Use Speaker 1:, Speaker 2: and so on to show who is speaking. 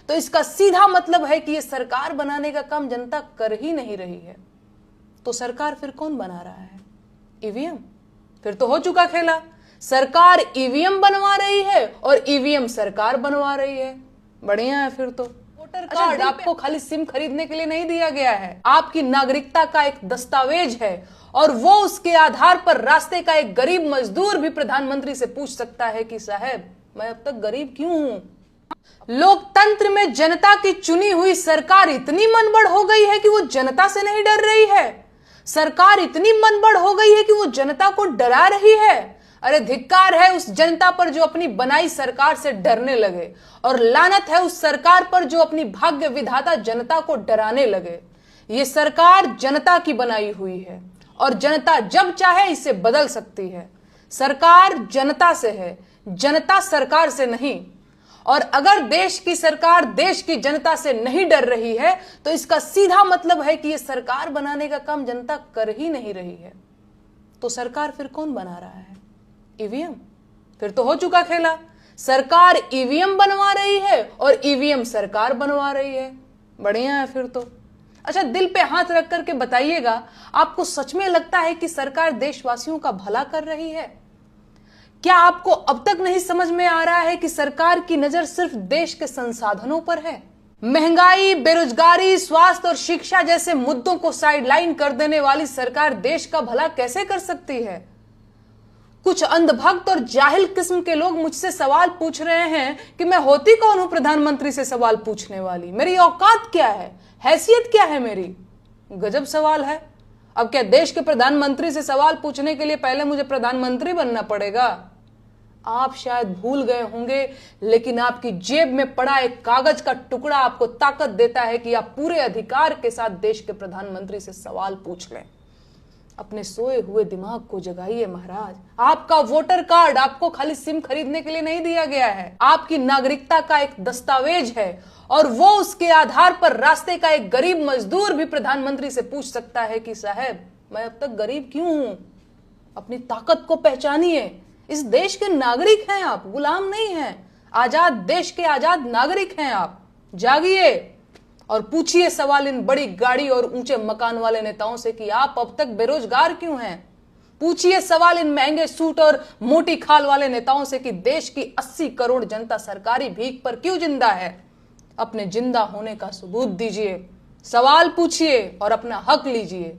Speaker 1: तो इसका सीधा मतलब है कि ये सरकार बनाने का काम जनता कर ही नहीं रही है। तो सरकार फिर कौन बना रहा है? ईवीएम। फिर तो हो चुका खेला, सरकार ईवीएम बनवा रही है और ईवीएम सरकार बनवा रही है। बढ़िया है। फिर तो वोटर कार्ड आपको खाली सिम खरीदने के लिए नहीं दिया गया है, आपकी नागरिकता का एक दस्तावेज है, और वो उसके आधार पर रास्ते का एक गरीब मजदूर भी प्रधानमंत्री से पूछ सकता है कि साहब मैं अब तक गरीब क्यों हूं। लोकतंत्र में जनता की चुनी हुई सरकार इतनी मनबड़ हो गई है कि वो जनता से नहीं डर रही है। सरकार इतनी मनबड़ हो गई है कि वो जनता को डरा रही है। अरे धिक्कार है उस जनता पर जो अपनी बनाई सरकार से डरने लगे, और लानत है उस सरकार पर जो अपनी भाग्य विधाता जनता को डराने लगे। ये सरकार जनता की बनाई हुई है और जनता जब चाहे इसे बदल सकती है। सरकार जनता से है, जनता सरकार से नहीं। और अगर देश की सरकार देश की जनता से नहीं डर रही है तो इसका सीधा मतलब है कि ये सरकार बनाने का काम जनता कर ही नहीं रही है। तो सरकार फिर कौन बना रहा है? ईवीएम। फिर तो हो चुका खेला, सरकार ईवीएम बनवा रही है और ईवीएम सरकार बनवा रही है। बढ़िया है। फिर तो अच्छा, दिल पे हाथ रख करके बताइएगा, आपको सच में लगता है कि सरकार देशवासियों का भला कर रही है? क्या आपको अब तक नहीं समझ में आ रहा है कि सरकार की नजर सिर्फ देश के संसाधनों पर है? महंगाई, बेरोजगारी, स्वास्थ्य और शिक्षा जैसे मुद्दों को साइडलाइन कर देने वाली सरकार देश का भला कैसे कर सकती है? कुछ अंधभक्त और जाहिल किस्म के लोग मुझसे सवाल पूछ रहे हैं कि मैं होती कौन हूं प्रधानमंत्री से सवाल पूछने वाली, मेरी औकात क्या है, हैसियत क्या है मेरी? गजब सवाल है। अब क्या देश के प्रधानमंत्री से सवाल पूछने के लिए पहले मुझे प्रधानमंत्री बनना पड़ेगा? आप शायद भूल गए होंगे, लेकिन आपकी जेब में पड़ा एक कागज का टुकड़ा आपको ताकत देता है कि आप पूरे अधिकार के साथ देश के प्रधानमंत्री से सवाल पूछ लें। अपने सोए हुए दिमाग को जगाइए महाराज। आपका वोटर कार्ड आपको खाली सिम खरीदने के लिए नहीं दिया गया है, आपकी नागरिकता का एक दस्तावेज है, और वो उसके आधार पर रास्ते का एक गरीब मजदूर भी प्रधानमंत्री से पूछ सकता है कि साहब मैं अब तक गरीब क्यों हूं। अपनी ताकत को पहचानिए। इस देश के नागरिक हैं आप, गुलाम नहीं हैं। आजाद देश के आजाद नागरिक हैं आप। जागिए और पूछिए सवाल इन बड़ी गाड़ी और ऊंचे मकान वाले नेताओं से कि आप अब तक बेरोजगार क्यों हैं। पूछिए सवाल इन महंगे सूट और मोटी खाल वाले नेताओं से कि देश की 80 करोड़ जनता सरकारी भीख पर क्यों जिंदा है। अपने जिंदा होने का सबूत दीजिए, सवाल पूछिए और अपना हक लीजिए।